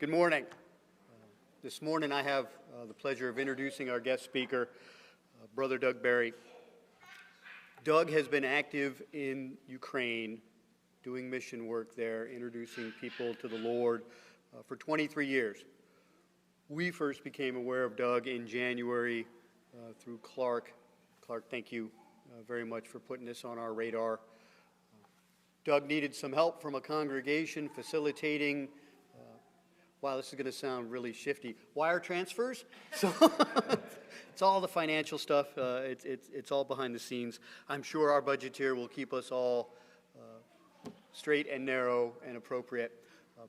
Good morning. This morning I have the pleasure of introducing our guest speaker, Brother Doug Berry. Doug has been active in Ukraine, doing mission work there, introducing people to the Lord for 23 years. We first became aware of Doug in January through Clark. Clark, thank you very much for putting this on our radar. Doug needed some help from a congregation facilitating, wow, this is going to sound really shifty, wire transfers. So it's all the financial stuff. It's all behind the scenes. I'm sure our budgeteer will keep us all straight and narrow and appropriate.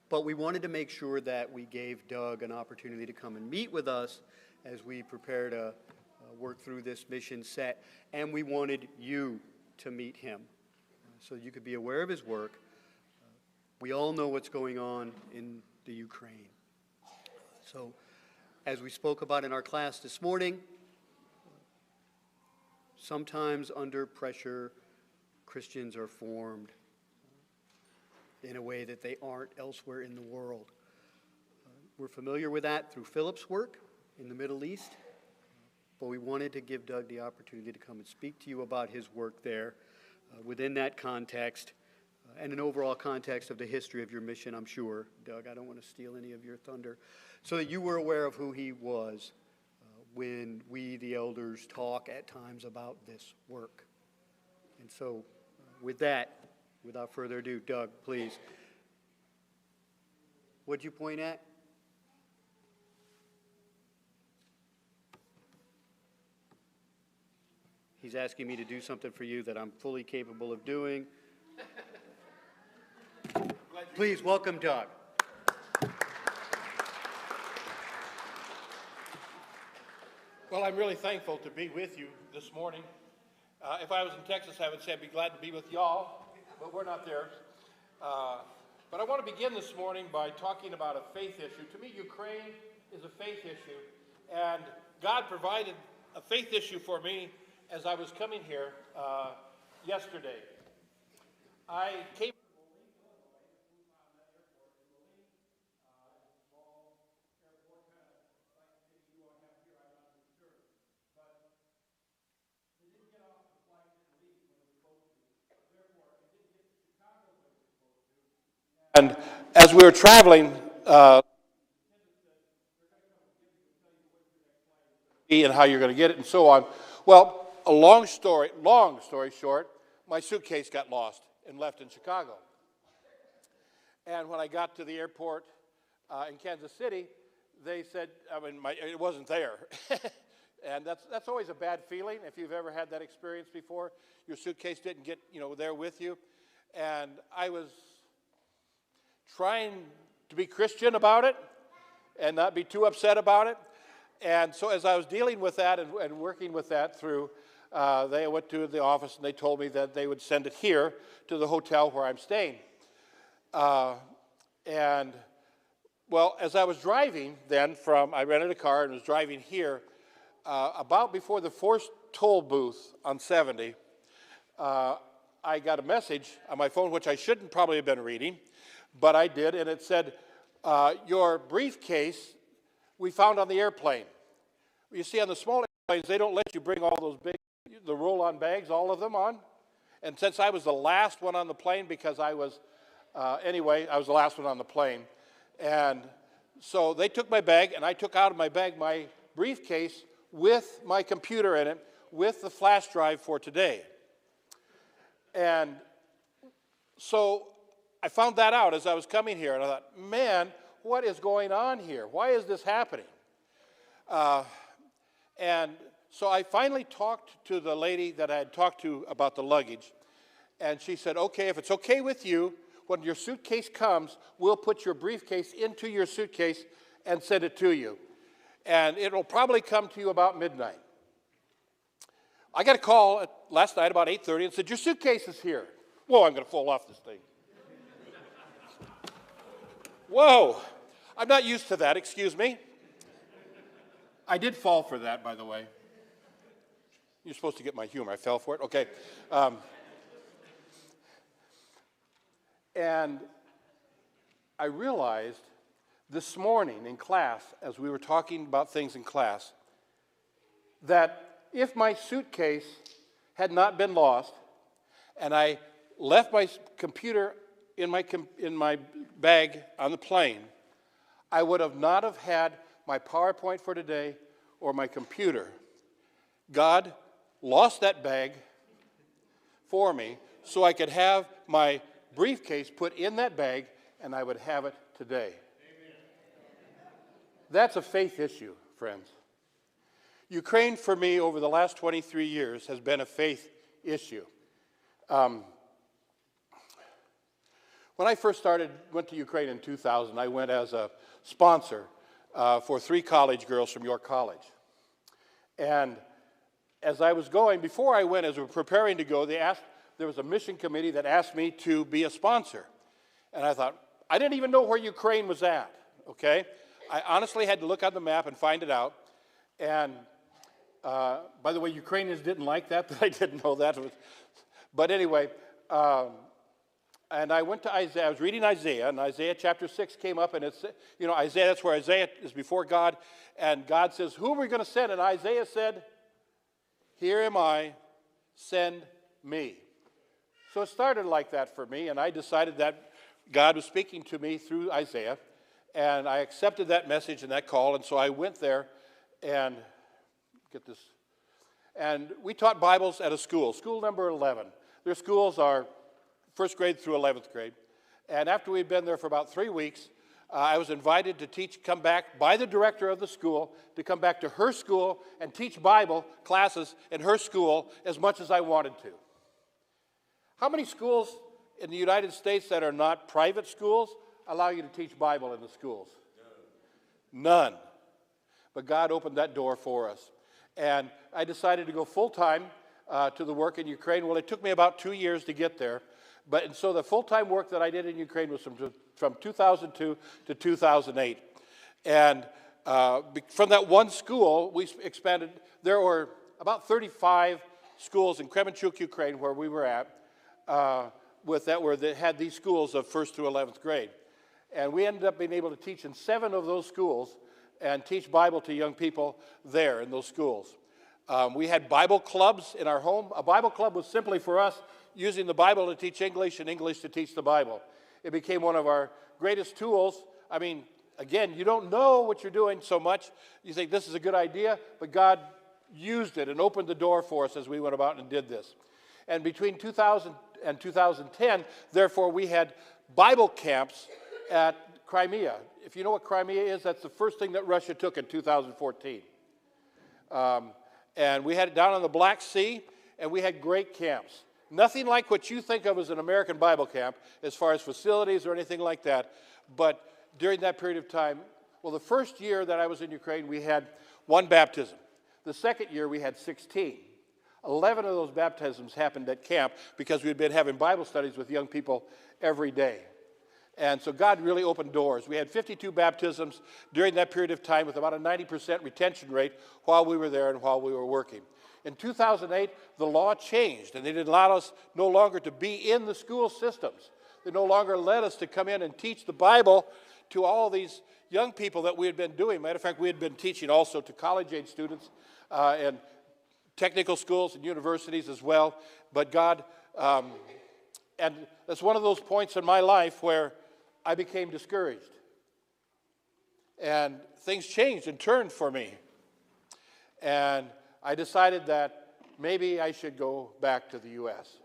But we wanted to make sure that we gave Doug an opportunity to come and meet with us as we prepare to work through this mission set. And we wanted you to meet him so you could be aware of his work. We all know what's going on in the Ukraine. So, as we spoke about in our class this morning, sometimes under pressure, Christians are formed in a way that they aren't elsewhere in the world. We're familiar with that through Philip's work in the Middle East, but we wanted to give Doug the opportunity to come and speak to you about his work there within that context and an overall context of the history of your mission, I'm sure. Doug, I don't want to steal any of your thunder. So that you were aware of who he was when we, the elders, talk at times about this work. And so, with that, without further ado, Doug, please. What'd you point at? He's asking me to do something for you that I'm fully capable of doing. Please welcome Doug. Well, I'm really thankful to be with you this morning. If I was in Texas, I would say I'd be glad to be with y'all, but we're not there. But I want to begin this morning by talking about a faith issue. To me, Ukraine is a faith issue, and God provided a faith issue for me as I was coming here yesterday. I came and as we were traveling, and how you're going to get it and so on. Well, a long story short, my suitcase got lost and left in Chicago. And when I got to the airport in Kansas City, they said, it wasn't there. And that's always a bad feeling if you've ever had that experience before. Your suitcase didn't get, there with you. And I was trying to be Christian about it and not be too upset about it. And so as I was dealing with that and working with that through, they went to the office and they told me that they would send it here to the hotel where I'm staying. And, well, as I was driving then I rented a car and was driving here, about before the first toll booth on 70, I got a message on my phone, which I shouldn't probably have been reading, but I did, and it said, your briefcase we found on the airplane. You see, on the small airplanes, they don't let you bring all those the roll-on bags, all of them on. And since I was the last one on the plane, because I was the last one on the plane. And so they took my bag, and I took out of my bag my briefcase with my computer in it, with the flash drive for today. And so I found that out as I was coming here, and I thought, man, what is going on here? Why is this happening? And so I finally talked to the lady that I had talked to about the luggage, and she said, okay, if it's okay with you, when your suitcase comes, we'll put your briefcase into your suitcase and send it to you. And it'll probably come to you about midnight. I got a call last night about 8:30 and said, your suitcase is here. Whoa, I'm going to fall off this thing. Whoa, I'm not used to that, excuse me. I did fall for that, by the way. You're supposed to get my humor. I fell for it? Okay. And I realized this morning in class, as we were talking about things in class, that if my suitcase had not been lost and I left my computer in my bag on the plane, I would have not have had my PowerPoint for today or my computer. God lost that bag for me so I could have my briefcase put in that bag and I would have it today. Amen. That's a faith issue, friends. Ukraine for me over the last 23 years has been a faith issue. When I first went to Ukraine in 2000, I went as a sponsor for 3 college girls from York College. And as I was going, before I went, as we were preparing to go, there was a mission committee that asked me to be a sponsor. And I thought, I didn't even know where Ukraine was at, okay? I honestly had to look on the map and find it out. And by the way, Ukrainians didn't like that I didn't know that. But anyway, and I went to Isaiah. I was reading Isaiah, and Isaiah chapter 6 came up, and it's, Isaiah, that's where Isaiah is before God, and God says, who are we going to send? And Isaiah said, here am I, send me. So it started like that for me, and I decided that God was speaking to me through Isaiah, and I accepted that message and that call, and so I went there and, get this, and we taught Bibles at a school number 11. Their schools are first grade through 11th grade. And after we'd been there for about 3 weeks, I was invited to come back by the director of the school, to come back to her school and teach Bible classes in her school as much as I wanted to. How many schools in the United States that are not private schools allow you to teach Bible in the schools? None. But God opened that door for us. And I decided to go full-time to the work in Ukraine. Well, it took me about 2 years to get there. And so the full-time work that I did in Ukraine was from 2002 to 2008. And from that one school, we expanded. There were about 35 schools in Kremenchuk, Ukraine, where we were at, that had these schools of 1st through 11th grade. And we ended up being able to teach in 7 of those schools and teach Bible to young people there in those schools. We had Bible clubs in our home. A Bible club was simply for us using the Bible to teach English and English to teach the Bible. It became one of our greatest tools. I mean, again, you don't know what you're doing so much. You think this is a good idea, but God used it and opened the door for us as we went about and did this. And between 2000 and 2010, therefore, we had Bible camps at Crimea. If you know what Crimea is, that's the first thing that Russia took in 2014. And we had it down on the Black Sea, and we had great camps. Nothing like what you think of as an American Bible camp as far as facilities or anything like that. But during that period of time, well, the first year that I was in Ukraine, we had 1 baptism. The second year, we had 16. 11 of those baptisms happened at camp because we had been having Bible studies with young people every day. And so God really opened doors. We had 52 baptisms during that period of time with about a 90% retention rate while we were there and while we were working. In 2008, the law changed, and they didn't allow us no longer to be in the school systems. They no longer let us to come in and teach the Bible to all these young people that we had been doing. Matter of fact, we had been teaching also to college-age students and technical schools and universities as well. But God, and that's one of those points in my life where I became discouraged. And things changed and turned for me. And I decided that maybe I should go back to the U.S.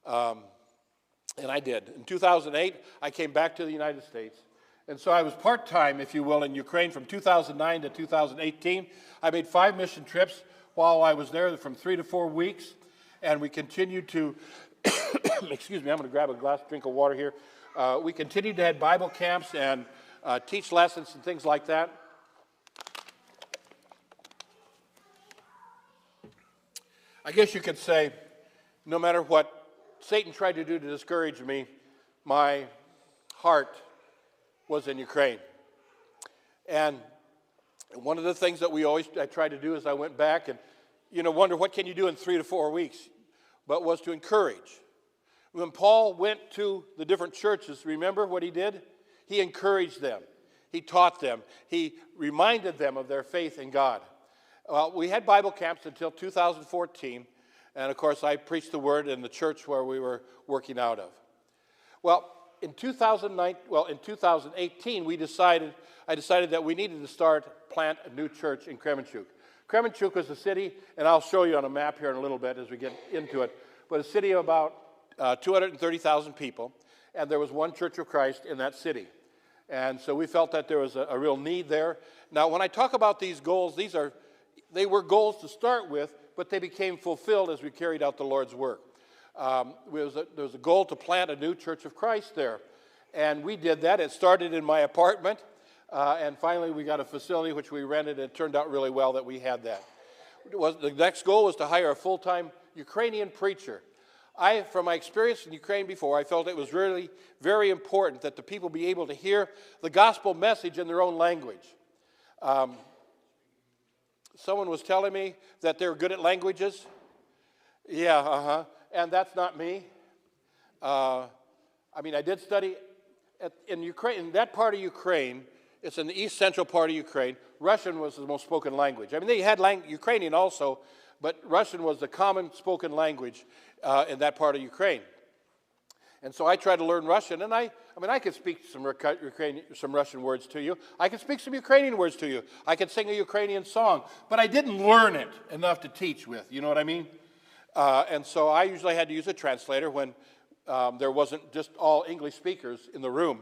And I did. In 2008, I came back to the United States. And so I was part-time, if you will, in Ukraine from 2009 to 2018. I made 5 mission trips while I was there from 3 to 4 weeks. And we continued to, excuse me, I'm going to grab a drink of water here. We continued to have Bible camps and teach lessons and things like that. I guess you could say, no matter what Satan tried to do to discourage me, my heart was in Ukraine. And one of the things that I tried to do is I went back and, wonder what can you do in 3 to 4 weeks, but was to encourage. When Paul went to the different churches, remember what he did? He encouraged them. He taught them. He reminded them of their faith in God. Well, we had Bible camps until 2014, and of course I preached the word in the church where we were working out of. Well, in 2018, I decided that we needed to plant a new church in Kremenchuk. Kremenchuk was a city, and I'll show you on a map here in a little bit as we get into it, but a city of about 230,000 people, and there was one Church of Christ in that city. And so we felt that there was a real need there. Now, when I talk about these goals, they were goals to start with, but they became fulfilled as we carried out the Lord's work. There was a goal to plant a new Church of Christ there, and we did that. It started in my apartment, and finally we got a facility which we rented, and it turned out really well that we had that. The next goal was to hire a full-time Ukrainian preacher. From my experience in Ukraine before, I felt it was really very important that the people be able to hear the gospel message in their own language. Someone was telling me that they're good at languages. Yeah, and that's not me. I did study in Ukraine, in that part of Ukraine. It's in the east central part of Ukraine. Russian was the most spoken language. I mean, they had Ukrainian also, but Russian was the common spoken language in that part of Ukraine. And so I tried to learn Russian, and I could speak some Russian words to you. I could speak some Ukrainian words to you. I could sing a Ukrainian song, but I didn't learn it enough to teach with. You know what I mean? And so I usually had to use a translator when there wasn't just all English speakers in the room.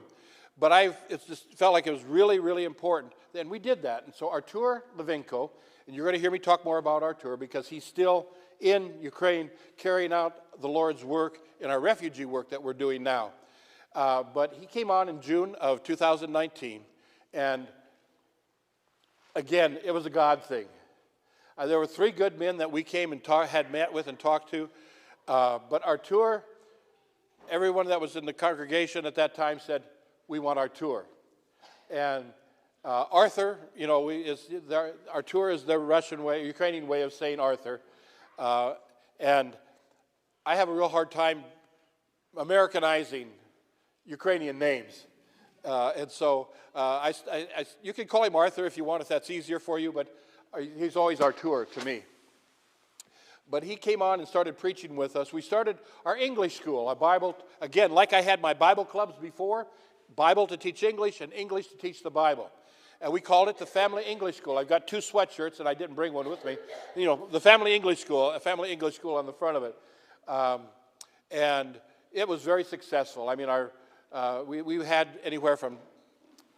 But it just felt like it was really, really important. And we did that. And so Artur Levinko, and you're going to hear me talk more about Artur because he's still in Ukraine carrying out the Lord's work in our refugee work that we're doing now. But he came on in June of 2019, and again, it was a God thing. There were 3 good men that we came and had met with and talked to, but Artur, everyone that was in the congregation at that time said, we want Artur. And Arthur, Artur is the Ukrainian way of saying Arthur. And I have a real hard time Americanizing Ukrainian names. And so you can call him Arthur if you want, if that's easier for you, but he's always Artur to me. But he came on and started preaching with us. We started our English school, a Bible, again, like I had my Bible clubs before, Bible to teach English and English to teach the Bible. And we called it the Family English School. I've got 2 sweatshirts, and I didn't bring one with me. You know, the Family English School, a Family English School on the front of it. And it was very successful. I mean, we had anywhere from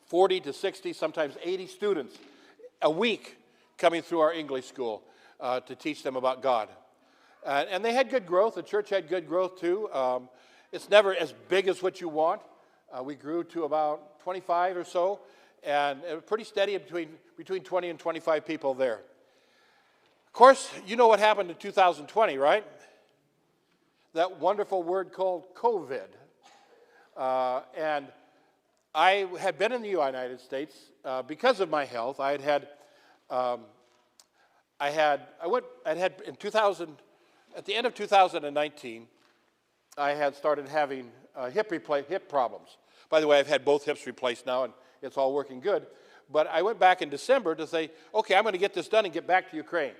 40 to 60, sometimes 80 students a week coming through our English school to teach them about God. And they had good growth. The church had good growth, too. It's never as big as what you want. We grew to about 25 or so, and it was pretty steady between 20 and 25 people there. Of course, you know what happened in 2020, right? That wonderful word called COVID. And I had been in the United States because of my health. At the end of 2019, I had started having hip problems. By the way, I've had both hips replaced now, and it's all working good. But I went back in December to say, okay, I'm going to get this done and get back to Ukraine.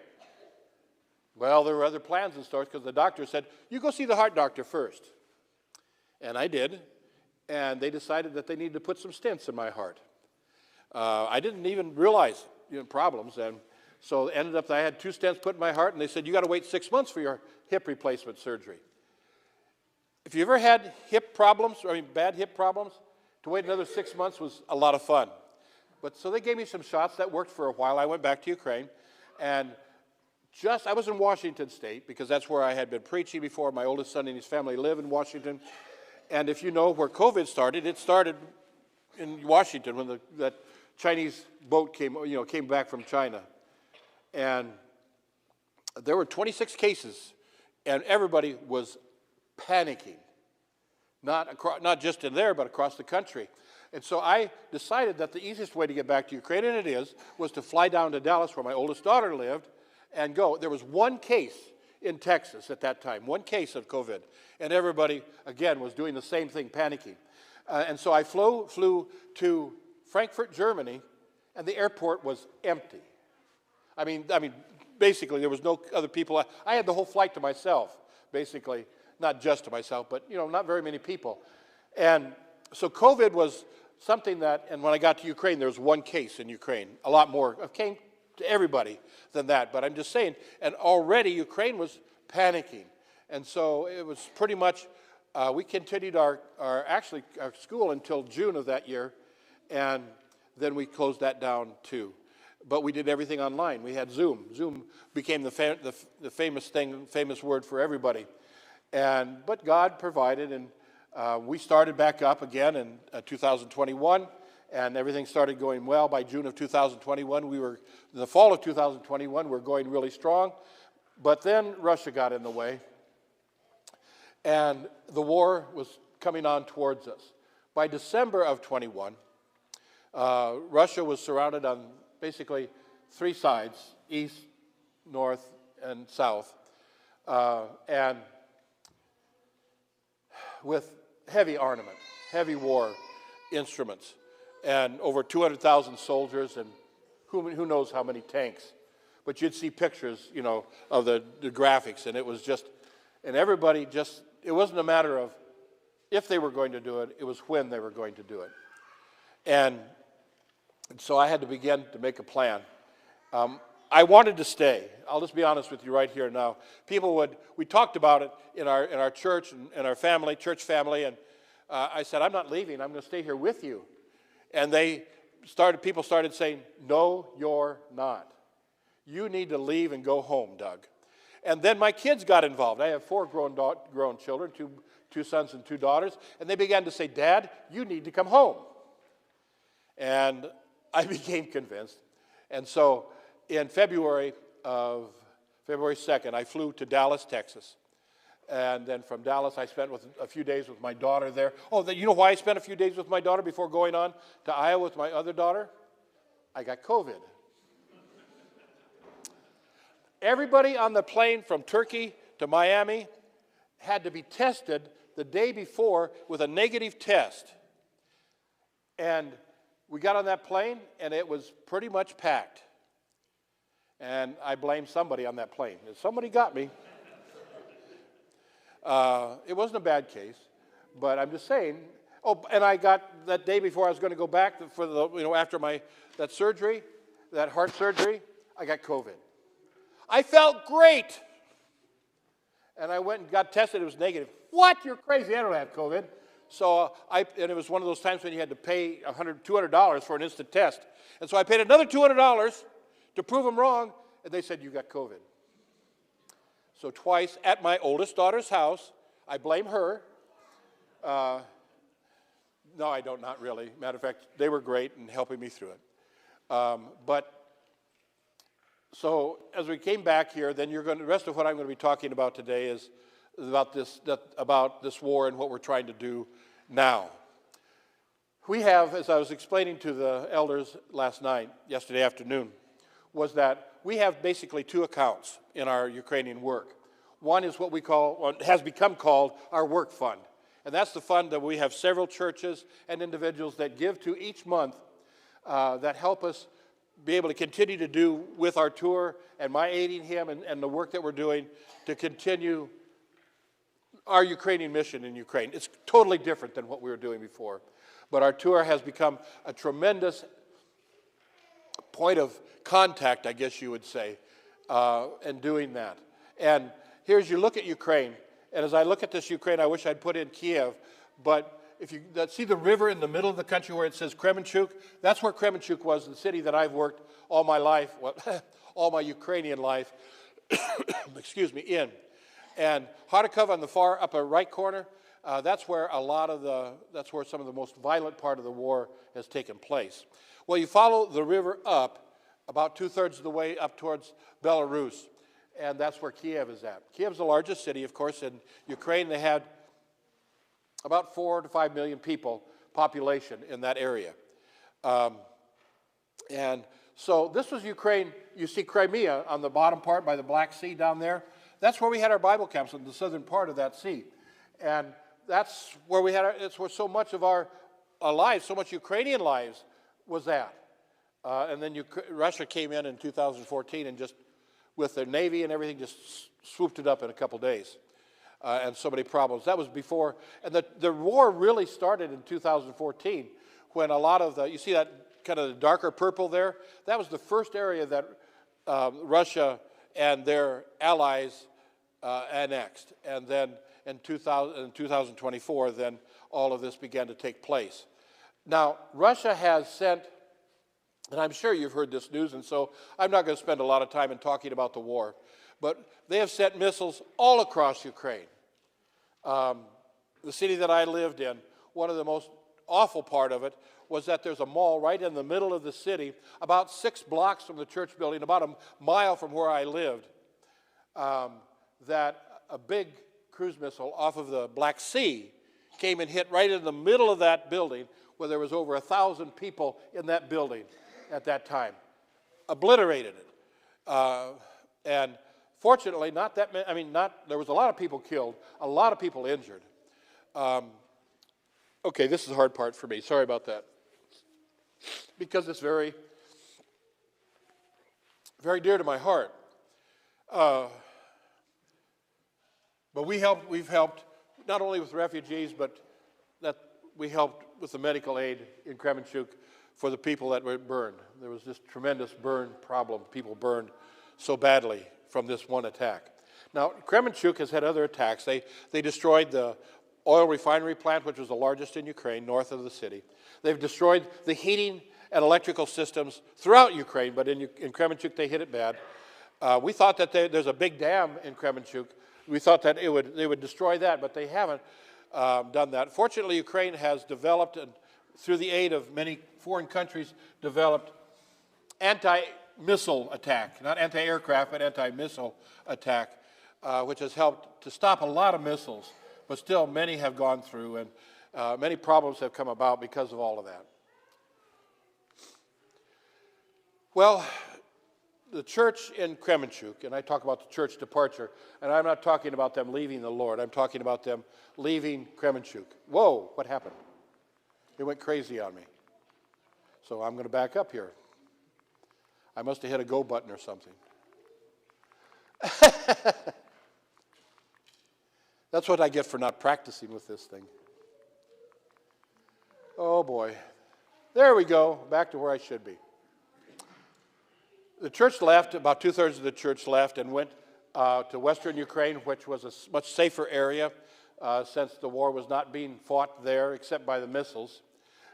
Well, there were other plans in store because the doctor said, you go see the heart doctor first. And I did, and they decided that they needed to put some stents in my heart. I didn't even realize problems, and so it ended up that I had 2 stents put in my heart, and they said, you got to wait 6 months for your hip replacement surgery. If you ever had bad hip problems, to wait another 6 months was a lot of fun. But so they gave me some shots that worked for a while. I went back to Ukraine, and I was in Washington State because that's where I had been preaching before. My oldest son and his family live in Washington. And if you know where COVID started, it started in Washington when that Chinese boat came back from China. And there were 26 cases, and everybody was panicking. Not just in there, but across the country. And so I decided that the easiest way to get back to Ukraine, and it was to fly down to Dallas where my oldest daughter lived and go. There was 1 case in Texas at that time, 1 case of COVID. And everybody, again, was doing the same thing, panicking. And so I flew to Frankfurt, Germany, and the airport was empty. I mean, basically there was no other people. I had the whole flight to myself, basically, not just to myself, but not very many people. And so COVID was something that, and when I got to Ukraine, there was one case in Ukraine. A lot more came to everybody than that, but I'm just saying, and already Ukraine was panicking. And so it was pretty much, we continued our school until June of that year, and then we closed that down too. But we did everything online. We had Zoom. Zoom became the famous word for everybody. But God provided, and we started back up again in 2021, and everything started going well. By June of 2021, in the fall of 2021, we were going really strong. But then Russia got in the way, and the war was coming on towards us. By December of 21, Russia was surrounded on basically three sides, east, north, and south, and with heavy armament, heavy war instruments, and over 200,000 soldiers, and who knows how many tanks. But you'd see pictures, of the graphics, and it was just, and everybody just, it wasn't a matter of if they were going to do it, it was when they were going to do it. And so I had to begin to make a plan. I wanted to stay. I'll just be honest with you right here now. We talked about it in our church and our family, church family, and I said, I'm not leaving, I'm going to stay here with you. And people started saying, no, you're not. You need to leave and go home, Doug. And then my kids got involved. I have 4 grown children, two sons and 2 daughters, and they began to say, Dad, you need to come home. And I became convinced. And so in February 2nd, I flew to Dallas, Texas. And then from Dallas, I spent a few days with my daughter there. Oh, you know why I spent a few days with my daughter before going on to Iowa with my other daughter? I got COVID. Everybody on the plane from Turkey to Miami had to be tested the day before with a negative test. And we got on that plane, and it was pretty much packed. And I blame somebody on that plane. Somebody got me. It wasn't a bad case, but I'm just saying. Oh, and I got, that day before I was going to go back after that surgery, that heart surgery, I got COVID. I felt great. And I went and got tested. It was negative. What? You're crazy. I don't have COVID. So and it was one of those times when you had to pay $200 for an instant test. And so I paid another $200 to prove them wrong, and they said, you got COVID. So twice at my oldest daughter's house, I blame her. No, I don't, not really. Matter of fact, they were great in helping me through it. So as we came back here, then the rest of what I'm going to be talking about today is about this war and what we're trying to do now. We have, as I was explaining to the elders yesterday afternoon, was that we have basically 2 accounts in our Ukrainian work. One is what has become called our work fund. And that's the fund that we have several churches and individuals that give to each month that help us be able to continue to do with our tour and my aiding him and the work that we're doing to continue our Ukrainian mission in Ukraine. It's totally different than what we were doing before. But our tour has become a tremendous point of contact, I guess you would say, in doing that. And here's, you look at Ukraine, and as I look at this Ukraine, I wish I'd put in Kiev, but if you see the river in the middle of the country where it says Kremenchuk, that's where Kremenchuk was, the city that I've worked all my life, all my Ukrainian life, excuse me, in. And Kharkov on the far upper right corner, that's where some of the most violent part of the war has taken place. Well, you follow the river up about 2/3 of the way up towards Belarus, and that's where Kiev is at. Kiev's the largest city, of course, in Ukraine. They had about 4 to 5 million people population in that area. And so this was Ukraine. You see Crimea on the bottom part by the Black Sea down there. That's where we had our Bible camps, in the southern part of that sea. And that's where it's where so much of our lives, so much Ukrainian lives was that. And then Russia came in 2014 and just, with their Navy and everything, just swooped it up in a couple days. And so many problems. That was before, and the war really started in 2014 when a lot of you see that kind of the darker purple there? That was the first area that Russia and their allies annexed. And then in 2024, then all of this began to take place. Now, Russia has sent, and I'm sure you've heard this news, and so I'm not going to spend a lot of time in talking about the war, but they have sent missiles all across Ukraine. The city that I lived in, one of the most awful part of it was that there's a mall right in the middle of the city, about 6 blocks from the church building, about a mile from where I lived, that a big cruise missile off of the Black Sea came and hit right in the middle of that building, where there was over 1,000 people in that building at that time. Obliterated it. And fortunately, not that many, there was a lot of people killed, a lot of people injured. Okay, this is the hard part for me. Sorry about that. Because it's very, very dear to my heart. But we've helped not only with refugees, but that we helped with the medical aid in Kremenchuk for the people that were burned. There was this tremendous burn problem. People burned so badly from this one attack. Now, Kremenchuk has had other attacks. They destroyed the oil refinery plant, which was the largest in Ukraine, north of the city. They've destroyed the heating and electrical systems throughout Ukraine, but in Kremenchuk they hit it bad. We thought that there's a big dam in Kremenchuk. We thought that they would destroy that, but they haven't done that. Fortunately, Ukraine has developed, and through the aid of many foreign countries, developed anti-missile attack, not anti-aircraft, but anti-missile attack, which has helped to stop a lot of missiles. But still, many have gone through, and many problems have come about because of all of that. Well, the church in Kremenchuk, and I talk about the church departure, and I'm not talking about them leaving the Lord. I'm talking about them leaving Kremenchuk. Whoa, what happened? It went crazy on me. So I'm going to back up here. I must have hit a go button or something. That's what I get for not practicing with this thing. Oh boy. There we go, back to where I should be. The church left, about 2/3 of the church left and went to western Ukraine, which was a much safer area since the war was not being fought there except by the missiles.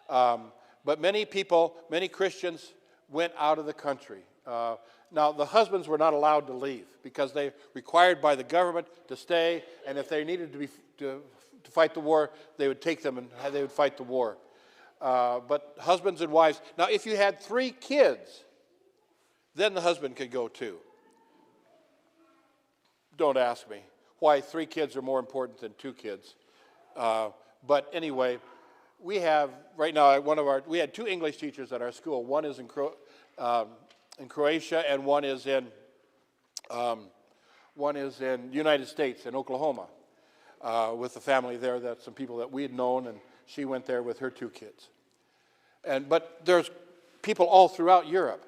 But many people, many Christians went out of the country. Now, the husbands were not allowed to leave because they were required by the government to stay, and if they needed to fight the war, they would take them and they would fight the war. But husbands and wives, now if you had 3 kids, then the husband could go too. Don't ask me why 3 kids are more important than 2 kids. But anyway, we have right now we had 2 English teachers at our school. One is in Croatia, and one is in United States, in Oklahoma, with a family there, that some people that we had known, and she went there with her 2 kids. But there's people all throughout Europe.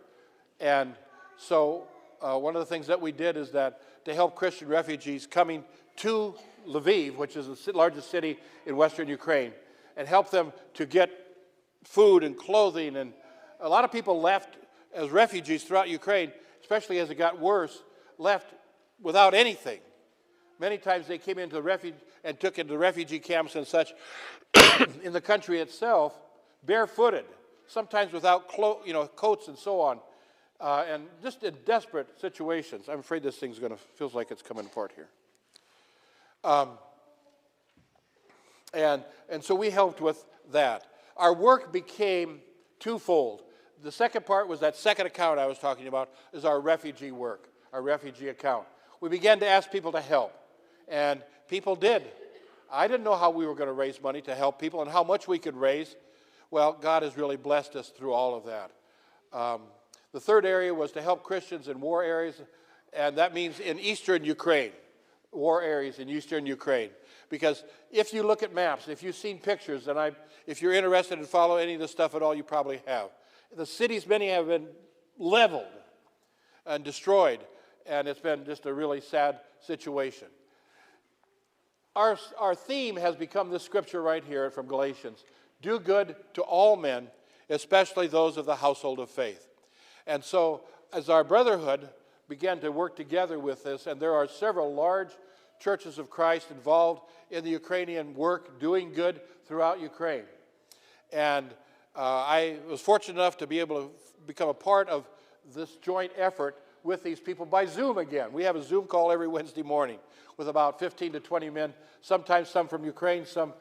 And so one of the things that we did is that to help Christian refugees coming to Lviv, which is the largest city in western Ukraine, and help them to get food and clothing. And a lot of people left as refugees throughout Ukraine, especially as it got worse, left without anything. Many times they came into and took into refugee camps and such in the country itself, barefooted, sometimes without coats and so on. And just in desperate situations. I'm afraid this thing's feels like it's coming apart here. And so we helped with that. Our work became twofold. The second part was that second account I was talking about, is our refugee work, our refugee account. We began to ask people to help, and people did. I didn't know how we were going to raise money to help people and how much we could raise. Well, God has really blessed us through all of that. The third area was to help Christians in war areas, and that means in eastern Ukraine, war areas in eastern Ukraine. Because if you look at maps, if you've seen pictures, and if you're interested in following any of this stuff at all, you probably have. The cities, many have been leveled and destroyed, and it's been just a really sad situation. Our theme has become this scripture right here from Galatians. Do good to all men, especially those of the household of faith. And so as our brotherhood began to work together with this, and there are several large churches of Christ involved in the Ukrainian work, doing good throughout Ukraine. And I was fortunate enough to be able to become a part of this joint effort with these people by Zoom again. We have a Zoom call every Wednesday morning with about 15 to 20 men, sometimes some from Ukraine, some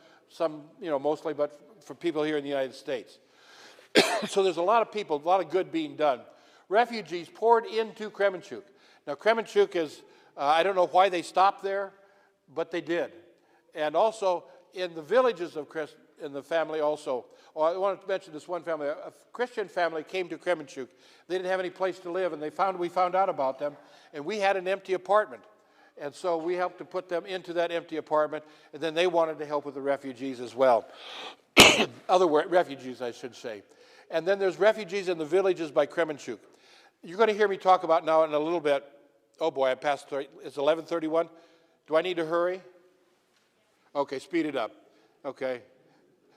mostly, but for people here in the United States. So there's a lot of people, a lot of good being done. Refugees poured into Kremenchuk. Now Kremenchuk is, I don't know why they stopped there, but they did. And also in the villages of in the family also. I wanted to mention this one family. A Christian family came to Kremenchuk. They didn't have any place to live, and we found out about them, and we had an empty apartment. And so we helped to put them into that empty apartment, and then they wanted to help with the refugees as well. Refugees, I should say. And then there's refugees in the villages by Kremenchuk. You're going to hear me talk about now in a little bit. Oh boy, I passed 30. It's 11:31. Do I need to hurry? Okay, speed it up. Okay.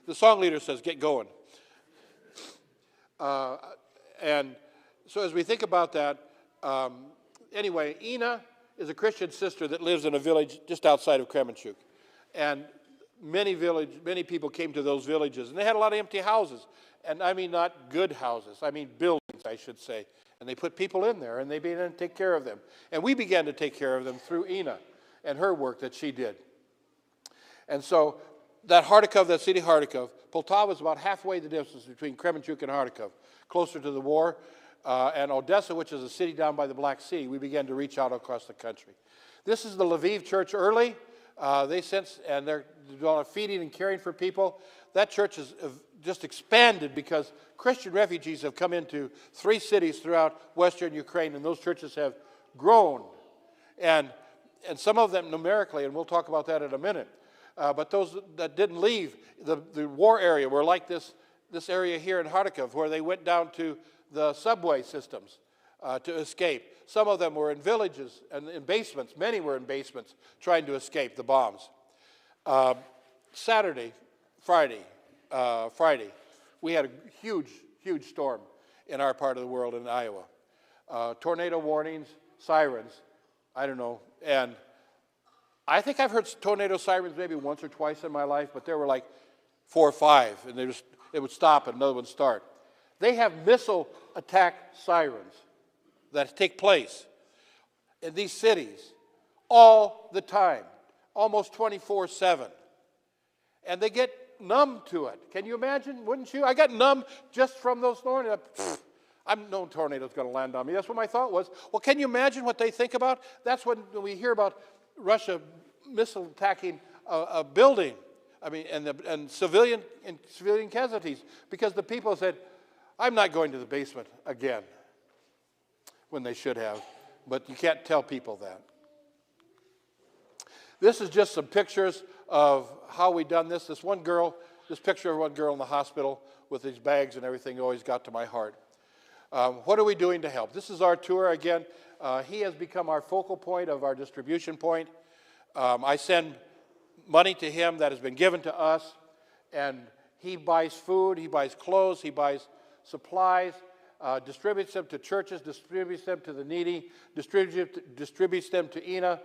The song leader says, get going. And so as we think about that, anyway, Ina is a Christian sister that lives in a village just outside of Kremenchuk. And many people came to those villages, and they had a lot of empty houses. And I mean not good houses, I mean buildings, I should say. And they put people in there, and they began to take care of them. And we began to take care of them through Ina and her work that she did. And so that city Kharkiv, Poltava is about halfway the distance between Kremenchuk and Kharkiv, closer to the war. And Odessa, which is a city down by the Black Sea, we began to reach out across the country. This is the Lviv church early. They're feeding and caring for people. That church has just expanded because Christian refugees have come into 3 cities throughout western Ukraine, and those churches have grown. And some of them numerically, and we'll talk about that in a minute. But those that didn't leave the war area were like this area here in Kharkiv, where they went down to the subway systems to escape. Some of them were in villages and in basements. Many were in basements trying to escape the bombs. Friday, we had a huge storm in our part of the world in Iowa. Tornado warnings, sirens, I don't know. And I think I've heard tornado sirens maybe once or twice in my life, but there were like 4 or 5, and it would stop and another would start. They have missile attack sirens that take place in these cities all the time, almost 24/7. And they get numb to it. Can you imagine? Wouldn't you? I got numb just from those tornadoes. No tornado's going to land on me. That's what my thought was. Well, can you imagine what they think about? That's when we hear about Russia missile attacking a building. I mean, and civilian casualties, because the people said, I'm not going to the basement again, when they should have. But you can't tell people that. This is just some pictures of how we done this. This picture of one girl in the hospital with these bags and everything always got to my heart. What are we doing to help? This is our tour again. He has become our focal point of our distribution point. I send money to him that has been given to us, and he buys food, he buys clothes, he buys supplies, distributes them to churches, distributes them to the needy, distributes them to Ina.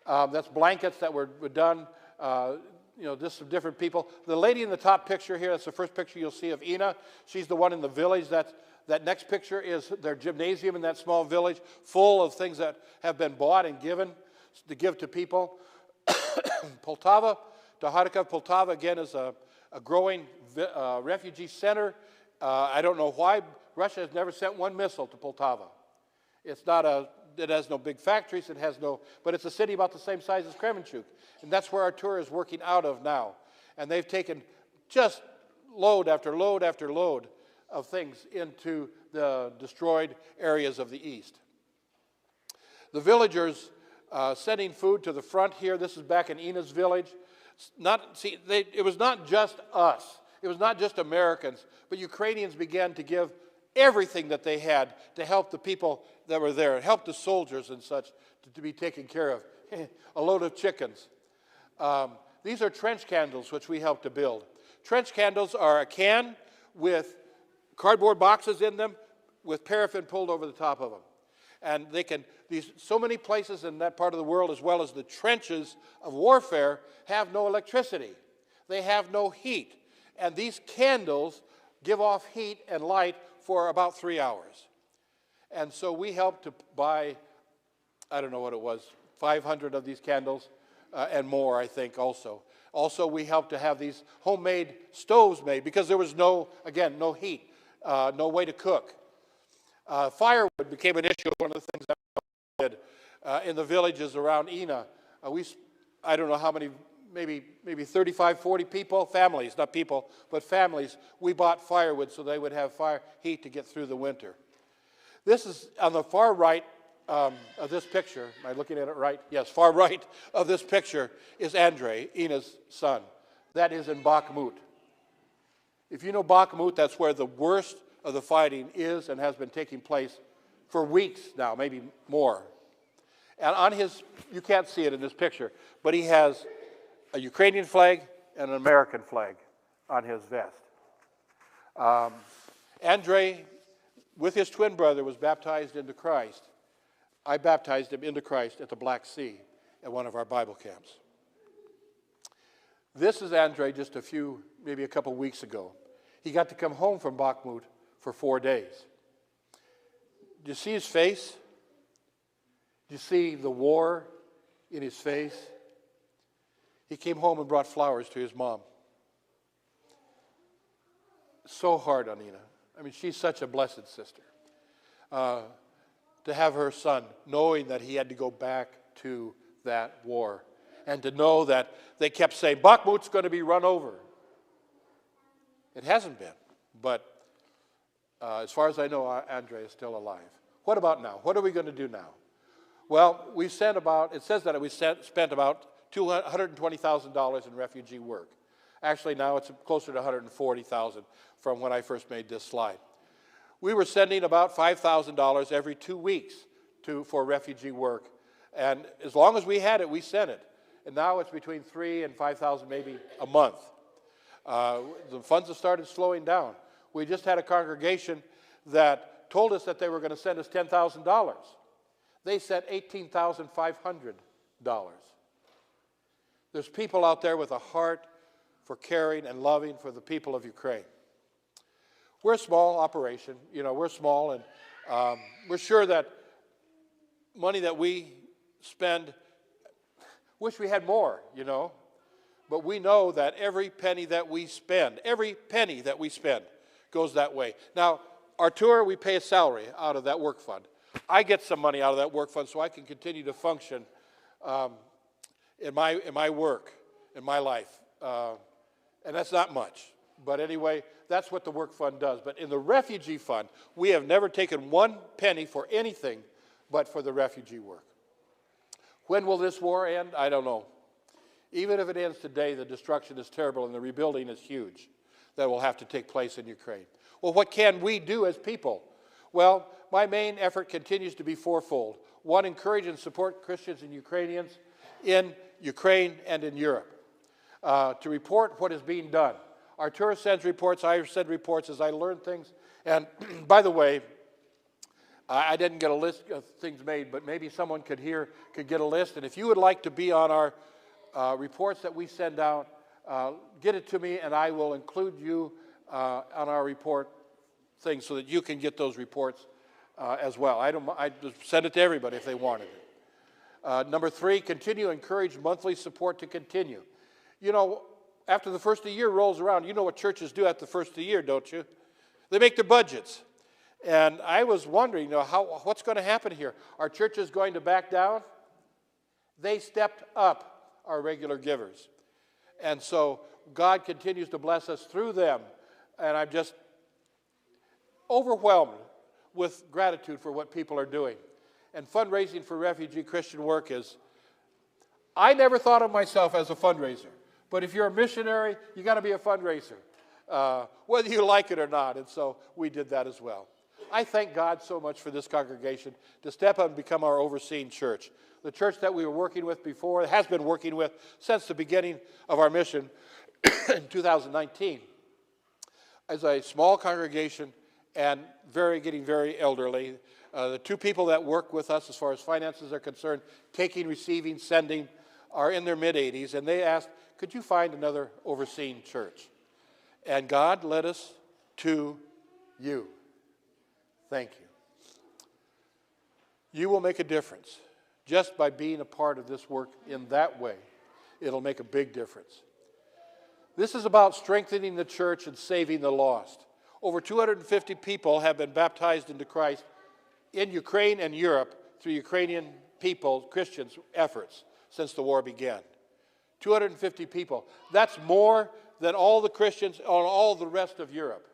That's blankets that were done, just some different people. The lady in the top picture here, that's the first picture you'll see of Ina. She's the one in the village. That next picture is their gymnasium in that small village, full of things that have been bought and given to give to people. Poltava, to Kharkiv. Poltava, again, is a growing refugee center. I don't know why Russia has never sent one missile to Poltava. It has no big factories, but it's a city about the same size as Kremenchuk. And that's where our tour is working out of now. And they've taken just load after load after load of things into the destroyed areas of the east. The villagers sending food to the front here. This is back in Ina's village. It was not just us. It was not just Americans, but Ukrainians began to give everything that they had to help the people that were there, help the soldiers and such to be taken care of. A load of chickens. These are trench candles, which we helped to build. Trench candles are a can with cardboard boxes in them with paraffin pulled over the top of them. And they can, so many places in that part of the world, as well as the trenches of warfare, have no electricity. They have no heat. And these candles give off heat and light for about 3 hours. And so we helped to buy, I don't know what it was, 500 of these candles and more, I think, also. Also, we helped to have these homemade stoves made because there was no heat, no way to cook. Firewood became an issue. One of the things that we did in the villages around Ina, I don't know how many, maybe 35, 40 people, families, not people, but families, we bought firewood so they would have heat to get through the winter. This is on the far right of this picture. Am I looking at it right? Yes, far right of this picture is Andre, Ina's son. That is in Bakhmut. If you know Bakhmut, that's where the worst of the fighting is and has been taking place for weeks now, maybe more. And on his, you can't see it in this picture, but he has a Ukrainian flag and an American flag on his vest. Andre, with his twin brother, was baptized into Christ. I baptized him into Christ at the Black Sea at one of our Bible camps. This is Andre just maybe a couple weeks ago. He got to come home from Bakhmut for 4 days. Do you see his face? Do you see the war in his face? He came home and brought flowers to his mom. So hard on Ina. I mean, she's such a blessed sister. To have her son, knowing that he had to go back to that war, and to know that they kept saying, Bakhmut's going to be run over. It hasn't been, but as far as I know, Andre is still alive. What about now? What are we going to do now? Well, we sent about, it says that we spent about $120,000 in refugee work. Actually, now it's closer to $140,000 from when I first made this slide. We were sending about $5,000 every 2 weeks for refugee work. And as long as we had it, we sent it. And now it's between $3,000 and $5,000 maybe a month. The funds have started slowing down. We just had a congregation that told us that they were going to send us $10,000. They sent $18,500. There's people out there with a heart for caring and loving for the people of Ukraine. We're a small operation, we're small, and we're sure that money that we spend, wish we had more, but we know that every penny that we spend goes that way. Now, Artur, we pay a salary out of that work fund. I get some money out of that work fund so I can continue to function in my work, in my life, and that's not much. But anyway, that's what the work fund does. But in the refugee fund, we have never taken 1 penny for anything but for the refugee work. When will this war end? I don't know. Even if it ends today, the destruction is terrible and the rebuilding is huge that will have to take place in Ukraine. Well, what can we do as people? Well, my main effort continues to be fourfold. 1, encourage and support Christians and Ukrainians in Ukraine and in Europe. To report what is being done. Artur sends reports, I send reports as I learn things. And by the way, I didn't get a list of things made, but maybe someone could get a list. And if you would like to be on our reports that we send out, get it to me and I will include you on our report thing so that you can get those reports as well. I just send it to everybody if they wanted it. Number 3, continue to encourage monthly support to continue. After the first of the year rolls around, you know what churches do at the first of the year, don't you? They make their budgets. And I was wondering, what's going to happen here? Are churches going to back down? They stepped up, our regular givers. And so God continues to bless us through them. And I'm just overwhelmed with gratitude for what people are doing. And fundraising for refugee Christian work I never thought of myself as a fundraiser. But if you're a missionary, you got to be a fundraiser, whether you like it or not. And so we did that as well. I thank God so much for this congregation to step up and become our overseeing church. The church that we were working with before, has been working with since the beginning of our mission in 2019, is a small congregation and getting very elderly. The two people that work with us as far as finances are concerned, taking, receiving, sending, are in their mid-80s, and they asked, could you find another overseeing church? And God led us to you. Thank you. You will make a difference just by being a part of this work in that way. It'll make a big difference. This is about strengthening the church and saving the lost. Over 250 people have been baptized into Christ in Ukraine and Europe through Ukrainian people, Christians' efforts since the war began. 250 people. That's more than all the Christians on all the rest of Europe.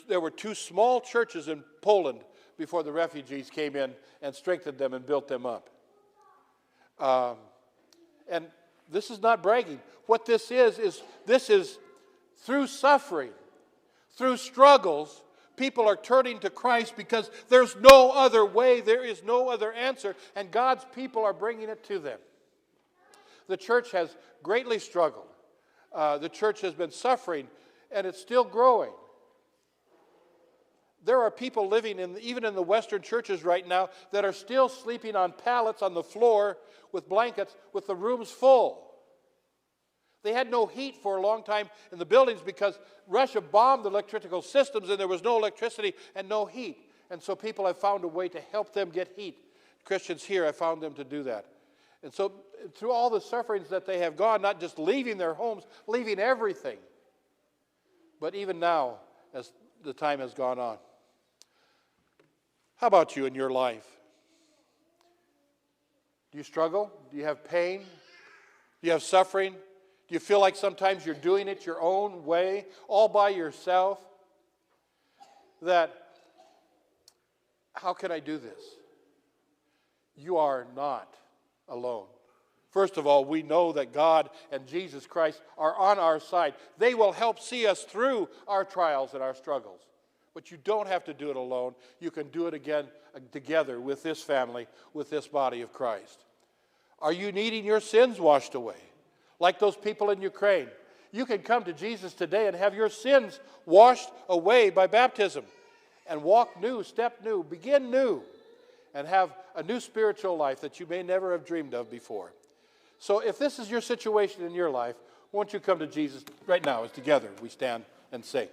There were two small churches in Poland before the refugees came in and strengthened them and built them up. And this is not bragging. What this is through suffering, through struggles, people are turning to Christ because there's no other way, there is no other answer, and God's people are bringing it to them. The church has greatly struggled. The church has been suffering, and it's still growing. There are people living even in the Western churches right now that are still sleeping on pallets on the floor with blankets with the rooms full. They had no heat for a long time in the buildings because Russia bombed the electrical systems and there was no electricity and no heat. And so people have found a way to help them get heat. Christians here have found them to do that. And so through all the sufferings that they have gone, not just leaving their homes, leaving everything, but even now as the time has gone on. How about you in your life? Do you struggle? Do you have pain? Do you have suffering? Do you feel like sometimes you're doing it your own way, all by yourself? That, how can I do this? You are not alone. First of all, we know that God and Jesus Christ are on our side. They will help see us through our trials and our struggles. But you don't have to do it alone. You can do it again together with this family, with this body of Christ. Are you needing your sins washed away? Like those people in Ukraine. You can come to Jesus today and have your sins washed away by baptism and walk new, step new, begin new, and have a new spiritual life that you may never have dreamed of before. So if this is your situation in your life, won't you come to Jesus right now as together we stand and sing.